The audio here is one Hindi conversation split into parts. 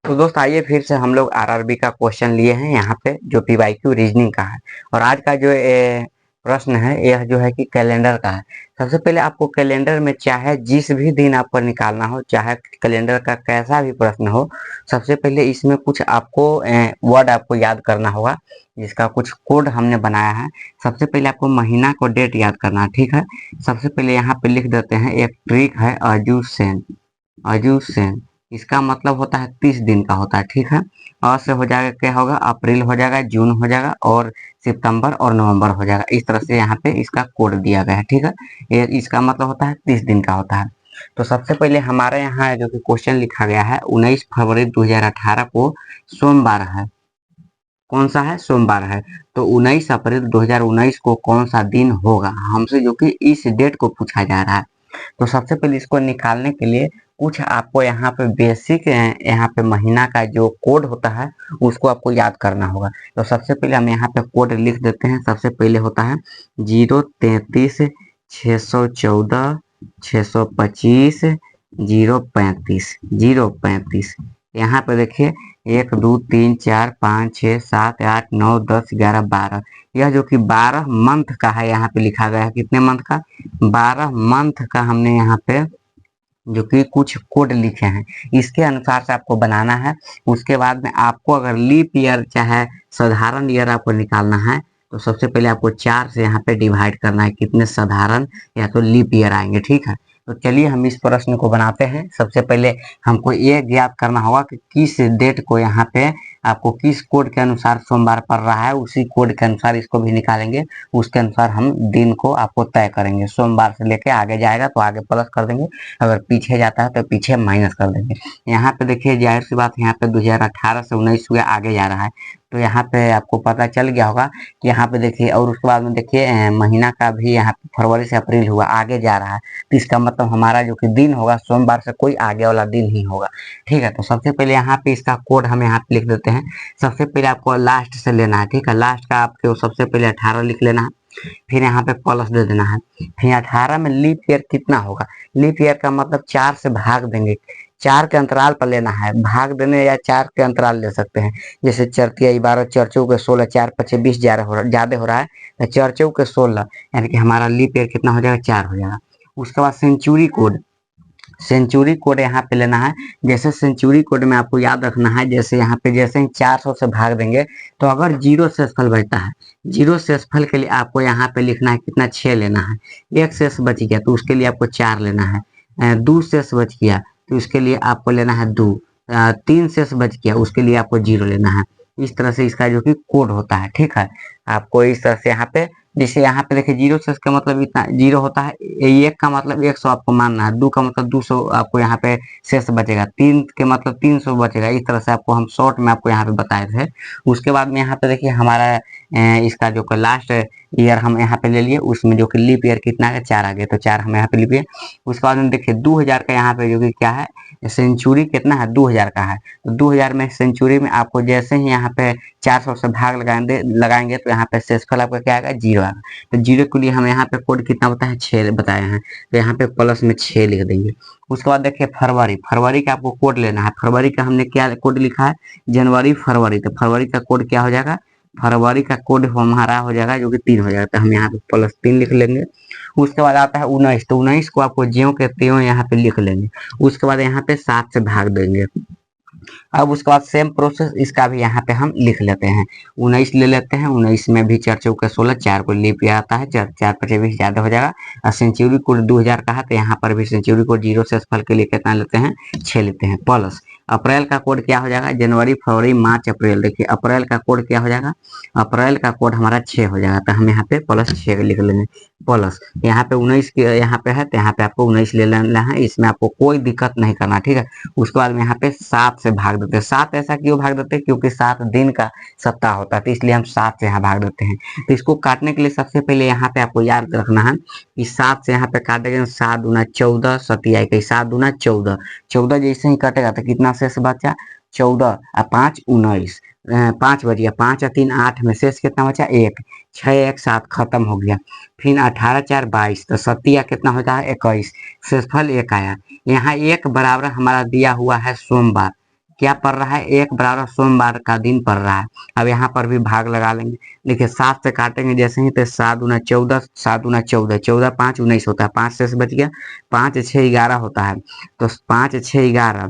तो दोस्त आइए फिर से हम लोग आरआरबी का क्वेश्चन लिए हैं यहाँ पे जो पीवाईक्यू रीजनिंग का है। और आज का जो प्रश्न है यह जो है कि कैलेंडर का है। सबसे पहले आपको कैलेंडर में चाहे जिस भी दिन आपको निकालना हो, चाहे कैलेंडर का कैसा भी प्रश्न हो, सबसे पहले इसमें कुछ आपको वर्ड आपको याद करना होगा, जिसका कुछ कोड हमने बनाया है। सबसे पहले आपको महीना को डेट याद करना है, ठीक है। सबसे पहले यहाँ पे लिख देते हैं, एक ट्रिक है अजूसेन। अजूसेन इसका मतलब होता है 30 दिन का होता है, ठीक है। और से हो जाएगा, क्या होगा, अप्रैल हो जाएगा, जून हो जाएगा और सितंबर और नवंबर हो जाएगा। इस तरह से यहाँ पे इसका कोड दिया गया है, ठीक है। ये इसका मतलब होता है 30 दिन का होता है। तो सबसे पहले हमारे यहाँ जो कि क्वेश्चन लिखा गया है 19 फरवरी 2018 को सोमवार है। कौन सा है? सोमवार है। तो 19 अप्रैल 2019 को कौन सा दिन होगा, हमसे जो कि इस डेट को पूछा जा रहा है। तो सबसे पहले इसको निकालने के लिए कुछ आपको यहाँ पे बेसिक यहाँ पे महीना का जो कोड होता है उसको आपको याद करना होगा। तो सबसे पहले हम यहाँ पे कोड लिख देते हैं। सबसे पहले होता है 033 614 625 035 035। यहाँ पे देखिए 1 2 3 4 5 6 7 8 9 10 11 12। यह जो कि 12 मंथ का है, यहाँ पे लिखा गया है कितने मंथ का, 12 मंथ का हमने यहाँ पे जो कि कुछ कोड लिखे हैं, इसके अनुसार से आपको बनाना है। उसके बाद में आपको अगर लीप ईयर चाहे साधारण ईयर आपको निकालना है तो सबसे पहले आपको 4 से यहाँ पे डिवाइड करना है, कितने साधारण या तो लीप ईयर आएंगे, ठीक है। तो चलिए हम इस प्रश्न को बनाते हैं। सबसे पहले हमको ये ज्ञात करना होगा कि किस डेट को यहाँ पे आपको किस कोड के अनुसार सोमवार पड़ रहा है, उसी कोड के अनुसार इसको भी निकालेंगे। उसके अनुसार हम दिन को आपको तय करेंगे। सोमवार से लेके आगे जाएगा तो आगे प्लस कर देंगे, अगर पीछे जाता है तो पीछे माइनस कर देंगे। यहाँ पे देखिए जाहिर सी बात है, यहाँ पे 2018 से 19 हुआ आगे जा रहा है, तो यहाँ पे आपको पता चल गया होगा कि यहाँ पे देखिए। और उसके बाद में देखिए महीना का भी यहाँ पे फरवरी से अप्रैल हुआ आगे जा रहा है, तो इसका मतलब हमारा जो कि दिन होगा सोमवार से कोई आगे वाला दिन ही होगा, ठीक है। तो सबसे पहले यहाँ पे इसका कोड हम यहाँ पे लिख देते हैं। सबसे पहले आपको लास्ट से लेना है, ठीक है। लास्ट का आपको सबसे पहले 18 लिख लेना है, फिर यहाँ पे प्लस दे देना है। फिर 18 में लीप ईयर कितना होगा, लीप ईयर का मतलब 4 से भाग देंगे, 4 के अंतराल पर लेना है। भाग देने या 4 के अंतराल ले सकते हैं, जैसे चरतिया 12 चरचौ के 16 4 पचे 20 ज्यादा हो रहा है, तो चरचौ के 16 यानी कि हमारा लीप ईयर कितना हो जाएगा, 4 हो जाएगा। उसके बाद सेंचुरी कोड, सेंचुरी कोड यहाँ पे लेना है। जैसे सेंचुरी कोड में आपको याद रखना है, जैसे यहाँ पे जैसे ही 400 से भाग देंगे तो अगर जीरो शेषफल बचता है, जीरो शेषफल के लिए आपको यहाँ पे लिखना है कितना, 6 लेना है। एक शेष बच गया तो उसके लिए आपको 4 लेना है। 2 शेष बच गया तो उसके लिए आपको लेना है 2। 3 शेष बच गया उसके लिए आपको 0 लेना है। इस तरह से इसका जो कि कोड होता है, ठीक है। आपको इस तरह से यहाँ पे, जैसे यहाँ पे देखिए 0 शेष का मतलब इतना 0 होता है, 1 का मतलब 100 आपको मानना है, 2 का मतलब 200 आपको यहाँ पे शेष बचेगा, 3 के मतलब 300 बचेगा। इस तरह से आपको हम शॉर्ट में आपको यहाँ पे बताए थे। उसके बाद में यहाँ पे देखिए हमारा इसका जो लास्ट ईयर हम यहाँ पे ले लिए, उसमें जो कि लीप ईयर कितना है, 4 आ गया, तो 4 हम यहाँ पे लीप ईयर। उसके बाद में देखिए 2000 का यहाँ पे जो कि क्या है, सेंचुरी कितना है, 2000 का है। तो 2000 में सेंचुरी में आपको जैसे ही यहाँ पे 400 से भाग लगाएंगे तो यहाँ पे शेषफल आपका क्या आएगा, 0 आएगा। तो 0 के लिए हम यहाँ पे कोड कितना होता है, 6 बताए हैं, तो यहाँ पे प्लस में 6 लिख देंगे। उसके बाद देखिए फरवरी, फरवरी का आपको कोड लेना है। फरवरी का हमने क्या कोड लिखा है, जनवरी फरवरी, तो फरवरी का कोड क्या हो जाएगा, फरवरी का कोड हमारा हो जाएगा जो कि 3 हो जाएगा, तो हम यहाँ पे +3 लिख लेंगे। उसके बाद आता है 19, तो 19 को आपको ज्यों के त्यों यहाँ पे लिख लेंगे। उसके बाद यहाँ पे 7 से भाग देंगे। अब उसके बाद सेम प्रोसेस इसका भी यहाँ पे हम लिख लेते हैं। 19 ले लेते हैं, 19 में भी 4 चौके 16, 4 को लीप ईयर आता है, 4 पचे 20 ज्यादा हो जाएगा। और सेंचुरी कोड 2000 का है, तो यहाँ पर भी सेंचुरी कोड 0 से फल के लिए कितना लेते हैं, 6 लेते हैं। प्लस अप्रैल का कोड क्या हो जाएगा, जनवरी फरवरी मार्च अप्रैल। देखिए अप्रैल का कोड क्या हो जाएगा, अप्रैल का कोड हमारा 6 हो जाएगा, तो हम यहाँ पे +6 लिख लेंगे। प्लस यहाँ पे 19 के यहाँ पे है, तो यहाँ पे आपको 19 ले लेना है, इसमें आपको कोई दिक्कत नहीं करना, ठीक है। उसके बाद में यहाँ पे 7 से भाग देते हैं। 7 ऐसा क्यों भाग देते हैं, क्योंकि 7 दिन का सप्ताह होता है, तो इसलिए हम 7 से यहाँ भाग देते हैं। तो इसको काटने के लिए सबसे पहले यहाँ पे आपको याद रखना है कि 7 से यहाँ पे काटेंगे, 7 दूना 14, 7 के 7 दूना 14, 14 जैसे ही कटेगा तो कितना शेष बचा, 14 और 5 19, 5 बच गया, 5 और 3 8 में शेष कितना बचा, 1, 6 1 7 खत्म हो गया। फिर 18 4 22, तो 7 कितना होता है, 21, शेषफल 1 आया। यहाँ 1 बराबर हमारा दिया हुआ है सोमवार, क्या पड़ रहा है, 1 बराबर सोमवार का दिन पड़ रहा है। अब यहाँ पर भी भाग लगा लेंगे। देखिए 7 से काटेंगे जैसे ही, तो 7 दूना 14, 7 दूना 14, 14 5 19 होता है, 5 से बच गया, 5 6 11 होता है। तो 5 6 11,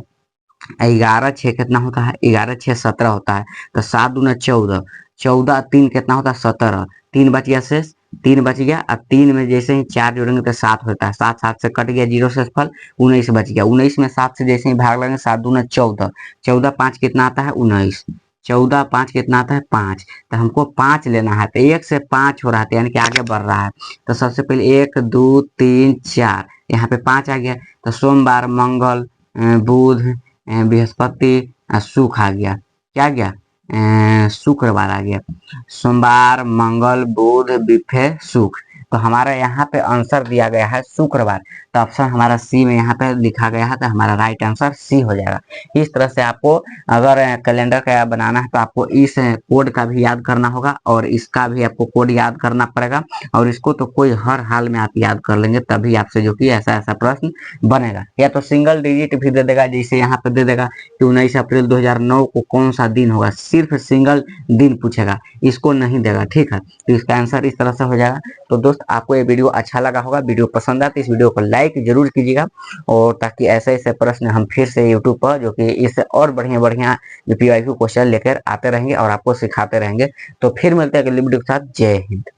11 6 कितना होता है, 11 6 17 होता है। तो 7 दूना 14, 14 3 कितना होता है 17, 3 बच गया शेष, 3 बच गया। अब 3 में जैसे ही 4 जोड़ेंगे तो 7 होता है, 7 7 से कट गया, 0 से फल 19 बच गया। 19 में 7 से जैसे ही भाग लगेंगे, 7 दूना 14, 14 5 कितना आता है 19, 14 5 कितना आता है 5। तो हमको 5 लेना है, तो 1 से 5 हो रहा है, यानी कि आगे बढ़ रहा है। तो सबसे पहले 1 2 3 4, यहाँ पे 5 आ गया। तो सोमवार, मंगल, बुध, बृहस्पति, सुख आ गया। क्या आ गया, शुक्रवार आ गया। सोमवार, मंगल, बुध, बिफे, सुख। तो हमारा यहाँ पे आंसर दिया गया है शुक्रवार। तो ऑप्शन हमारा सी में यहाँ पे लिखा गया है, तो हमारा राइट आंसर सी हो जाएगा। इस तरह से आपको अगर कैलेंडर का बनाना है तो आपको इस कोड का भी याद करना होगा, और इसका भी आपको कोड याद करना पड़ेगा। और इसको तो कोई हर हाल में आप याद कर लेंगे, तभी आपसे जो कि ऐसा ऐसा प्रश्न बनेगा। या तो सिंगल डिजिट भी दे देगा, जैसे यहाँ पे दे देगा कि 19 अप्रैल 2009 को कौन सा दिन होगा, सिर्फ सिंगल दिन पूछेगा, इसको नहीं देगा। ठीक है, तो इसका आंसर इस तरह से हो जाएगा। तो दोस्त आपको ये वीडियो अच्छा लगा होगा, वीडियो पसंद आती है इस वीडियो को लाइक जरूर कीजिएगा, और ताकि ऐसे ऐसे प्रश्न हम फिर से यूट्यूब पर जो कि इससे और बढ़िया बढ़िया PYQ क्वेश्चन लेकर आते रहेंगे और आपको सिखाते रहेंगे। तो फिर मिलते हैं अगली वीडियो के साथ। जय हिंद।